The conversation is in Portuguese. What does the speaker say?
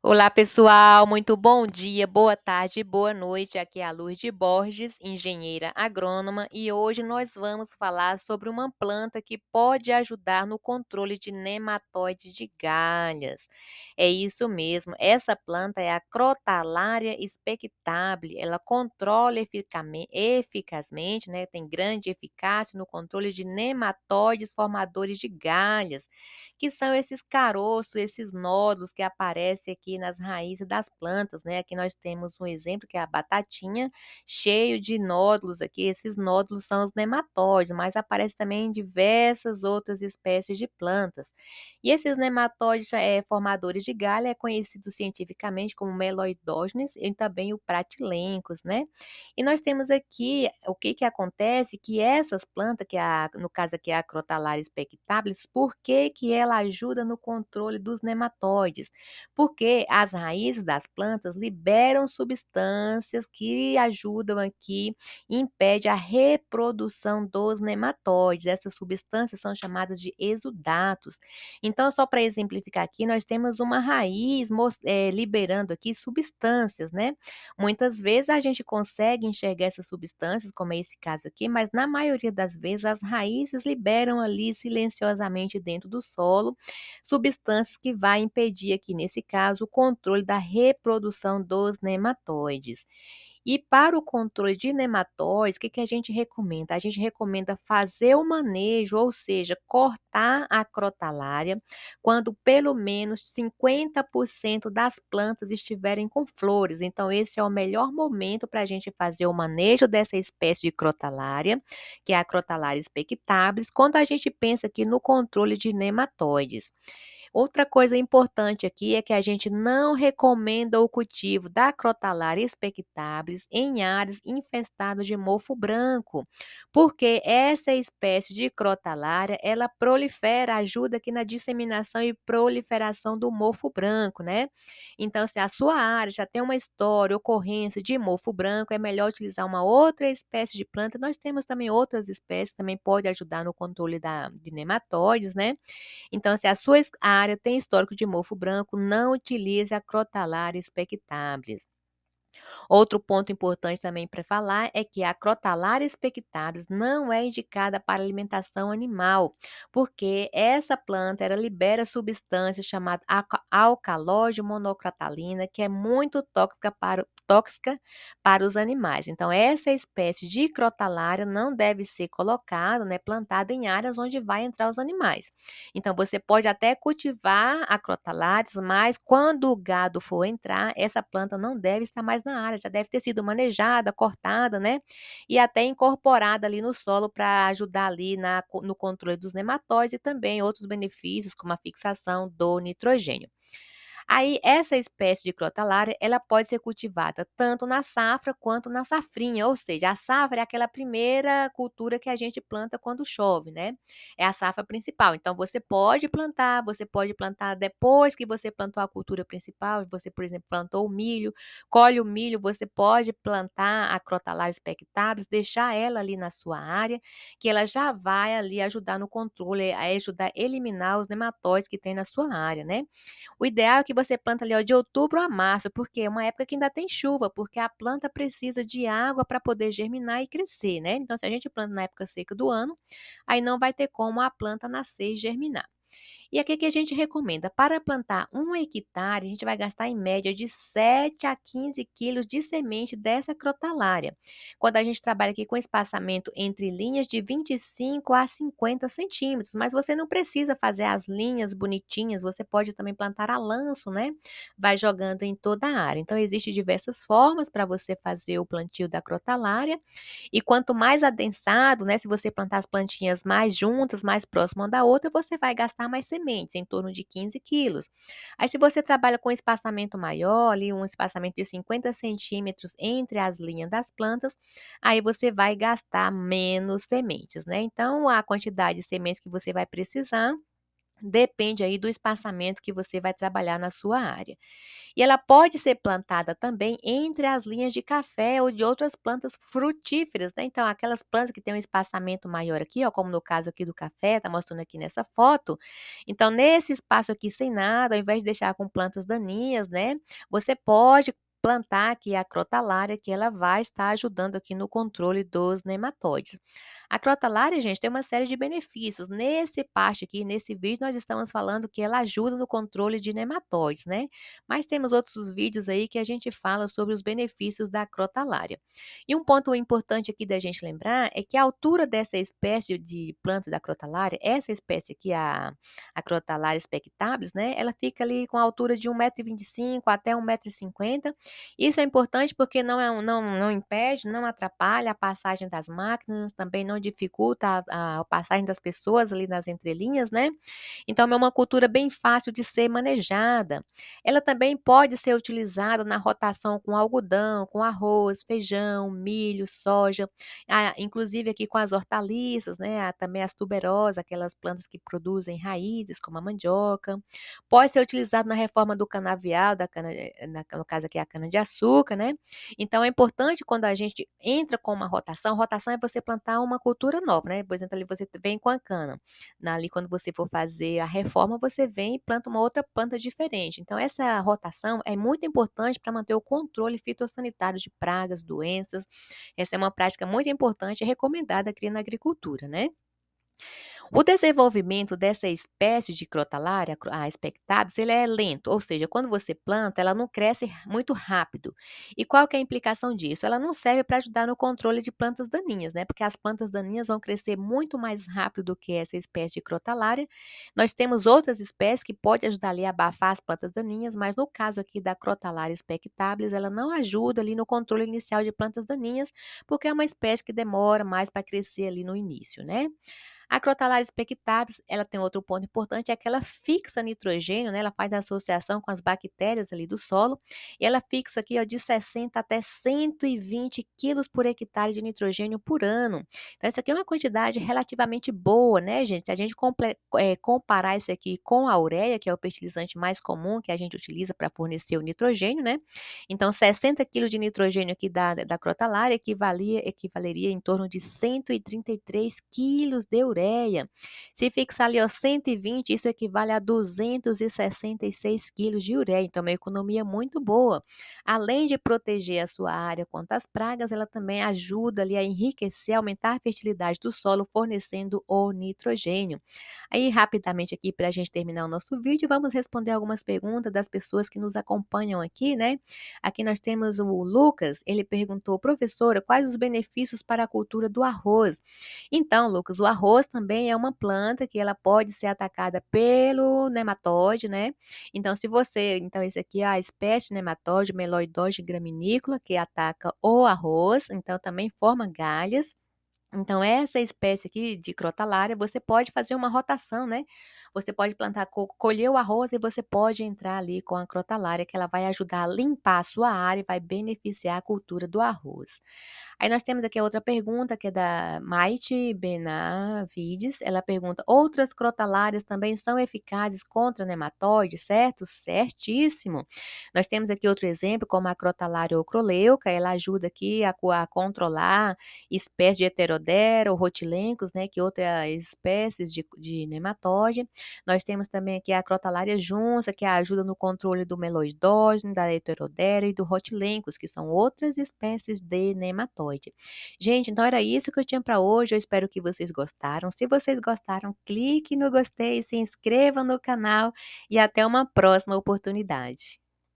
Olá, pessoal, muito bom dia, boa tarde, boa noite. Aqui é a Lourdes Borges, engenheira agrônoma, e hoje nós vamos falar sobre uma planta que pode ajudar no controle de nematóides de galhas. É isso mesmo, essa planta é a Crotalaria spectable. Ela controla eficazmente, né, tem grande eficácia no controle de nematóides formadores de galhas, que são esses caroços, esses nódulos que aparecem aqui nas raízes das plantas, né. Aqui nós temos um exemplo que é a batatinha, cheio de nódulos aqui, esses nódulos são os nematóides, mas aparece também em diversas outras espécies de plantas. E esses nematóides, formadores de galha é conhecido cientificamente como meloidógenes e também o pratilencos, né. E nós temos aqui o que que acontece, que essas plantas, que é a no caso aqui é a Crotalaria spectabilis, por que que ela ajuda no controle dos nematóides? Porque as raízes das plantas liberam substâncias que ajudam aqui e impede a reprodução dos nematóides. Essas substâncias são chamadas de exudatos. Então, só para exemplificar aqui, nós temos uma raiz liberando aqui substâncias, né? Muitas vezes a gente consegue enxergar essas substâncias, como é esse caso aqui, mas na maioria das vezes as raízes liberam ali silenciosamente dentro do solo substâncias que vai impedir aqui, nesse caso, o controle da reprodução dos nematóides. E para o controle de nematóides, o que que a gente recomenda? A gente recomenda fazer o manejo, ou seja, cortar a crotalária quando pelo menos 50% das plantas estiverem com flores. Então, esse é o melhor momento para a gente fazer o manejo dessa espécie de crotalária, que é a Crotalaria spectabilis, quando a gente pensa aqui no controle de nematóides. Outra coisa importante aqui é que a gente não recomenda o cultivo da Crotalaria expectabilis em áreas infestadas de mofo branco, porque essa espécie de crotalária, ela prolifera, ajuda aqui na disseminação e proliferação do mofo branco, né. Então, se a sua área já tem uma história, ocorrência de mofo branco, é melhor utilizar uma outra espécie de planta. Nós temos também outras espécies, também pode ajudar no controle de nematóides, né. Então, se a sua área tem histórico de mofo branco, não utilize a Crotalaria spectabilis. Outro ponto importante também para falar é que a Crotalaria spectabilis não é indicada para alimentação animal, porque essa planta ela libera substância chamada alcalose monocrotalina, que é muito tóxica para os animais. Então, essa espécie de crotalária não deve ser colocada, né, plantada em áreas onde vai entrar os animais. Então, você pode até cultivar a crotalária, mas quando o gado for entrar, essa planta não deve estar mais na área, já deve ter sido manejada, cortada, né, e até incorporada ali no solo para ajudar ali no controle dos nematóides e também outros benefícios, como a fixação do nitrogênio. Aí essa espécie de crotalária, ela pode ser cultivada tanto na safra quanto na safrinha, ou seja, a safra é aquela primeira cultura que a gente planta quando chove, né, é a safra principal. Então você pode plantar depois que você plantou a cultura principal, você, por exemplo, plantou o milho, colhe o milho, você pode plantar a Crotalaria spectabilis, deixar ela ali na sua área, que ela já vai ali ajudar no controle, a ajudar a eliminar os nematóides que tem na sua área, né. O ideal é que você planta ali, ó, de outubro a março, porque é uma época que ainda tem chuva, porque a planta precisa de água para poder germinar e crescer, né. Então se a gente planta na época seca do ano, aí não vai ter como a planta nascer e germinar. E aqui que a gente recomenda, para plantar 1 hectare, a gente vai gastar em média de 7 a 15 quilos de semente dessa crotalária. Quando a gente trabalha aqui com espaçamento entre linhas de 25 a 50 centímetros, mas você não precisa fazer as linhas bonitinhas, você pode também plantar a lanço, né? Vai jogando em toda a área. Então, existem diversas formas para você fazer o plantio da crotalária, e quanto mais adensado, né, se você plantar as plantinhas mais juntas, mais próxima uma da outra, você vai gastar mais sementes, em torno de 15 quilos. Aí se você trabalha com espaçamento maior, ali um espaçamento de 50 centímetros entre as linhas das plantas, aí você vai gastar menos sementes, né. Então a quantidade de sementes que você vai precisar Depende aí do espaçamento que você vai trabalhar na sua área. E ela pode ser plantada também entre as linhas de café ou de outras plantas frutíferas, né. Então aquelas plantas que têm um espaçamento maior aqui, ó, como no caso aqui do café, tá mostrando aqui nessa foto. Então nesse espaço aqui sem nada, ao invés de deixar com plantas daninhas, né, você pode plantar aqui a crotalária, que ela vai estar ajudando aqui no controle dos nematóides. A crotalária, gente, tem uma série de benefícios. Nesse parte aqui, nesse vídeo, nós estamos falando que ela ajuda no controle de nematóides, né? Mas temos outros vídeos aí que a gente fala sobre os benefícios da crotalária. E um ponto importante aqui da gente lembrar é que a altura dessa espécie de planta da crotalária, essa espécie aqui, a crotalária spectabilis, né? Ela fica ali com a altura de 1,25 m até 1,50 m. Isso é importante porque não impede, não atrapalha a passagem das máquinas, também não dificulta a passagem das pessoas ali nas entrelinhas, né. Então é uma cultura bem fácil de ser manejada. Ela também pode ser utilizada na rotação com algodão, com arroz, feijão, milho, soja, inclusive aqui com as hortaliças, né, também as tuberosas, aquelas plantas que produzem raízes, como a mandioca. Pode ser utilizado na reforma do canavial, da cana no caso aqui é a cana-de-açúcar, né. Então é importante quando a gente entra com uma rotação, rotação é você plantar uma cultura nova, né, por exemplo, ali você vem com a cana, ali quando você for fazer a reforma, você vem e planta uma outra planta diferente. Então essa rotação é muito importante para manter o controle fitossanitário de pragas, doenças. Essa é uma prática muito importante e recomendada aqui na agricultura, né. O desenvolvimento dessa espécie de crotalária, a Spectabis, ele é lento, ou seja, quando você planta, ela não cresce muito rápido. E qual que é a implicação disso? Ela não serve para ajudar no controle de plantas daninhas, né? Porque as plantas daninhas vão crescer muito mais rápido do que essa espécie de crotalária. Nós temos outras espécies que podem ajudar ali a abafar as plantas daninhas, mas no caso aqui da crotalária spectabilis, ela não ajuda ali no controle inicial de plantas daninhas, porque é uma espécie que demora mais para crescer ali no início, né? A Crotalaris spectalis, ela tem outro ponto importante, é que ela fixa nitrogênio, né, ela faz a associação com as bactérias ali do solo, e ela fixa aqui, ó, de 60 até 120 quilos por hectare de nitrogênio por ano. Então isso aqui é uma quantidade relativamente boa, né, gente? Se a gente comparar isso aqui com a ureia, que é o fertilizante mais comum que a gente utiliza para fornecer o nitrogênio, né? Então 60 quilos de nitrogênio aqui da crotalária equivaleria em torno de 133 quilos de ureia. Se fixar ali, ó, 120, isso equivale a 266 quilos de ureia, então é uma economia muito boa. Além de proteger a sua área contra as pragas, ela também ajuda ali a enriquecer, aumentar a fertilidade do solo, fornecendo o nitrogênio. Aí, rapidamente aqui, para a gente terminar o nosso vídeo, vamos responder algumas perguntas das pessoas que nos acompanham aqui, né? Aqui nós temos o Lucas, ele perguntou: "Professora, quais os benefícios para a cultura do arroz?". Então, Lucas, o arroz também é uma planta que ela pode ser atacada pelo nematóide, né. Então esse aqui é a espécie de nematóide Meloidose graminícola, que ataca o arroz, então também forma galhas. Então essa espécie aqui de crotalária, você pode fazer uma rotação, né. Você pode plantar colher o arroz e você pode entrar ali com a crotalária, que ela vai ajudar a limpar a sua área e vai beneficiar a cultura do arroz. Aí nós temos aqui a outra pergunta que é da Maite Benavides, ela pergunta: "Outras crotalárias também são eficazes contra nematóides, certo?". Certíssimo. Nós temos aqui outro exemplo, como a crotalária ocroleuca, ela ajuda aqui a controlar espécies de Heterodera ou Rotilencos, né, que outra espécies de nematóide. Nós temos também aqui a crotalária junça, que ajuda no controle do meloidógeno, da Heterodera e do Rotilencos, que são outras espécies de nematóide. Gente, então era isso que eu tinha para hoje, eu espero que vocês gostaram. Se vocês gostaram, clique no gostei, se inscreva no canal e até uma próxima oportunidade.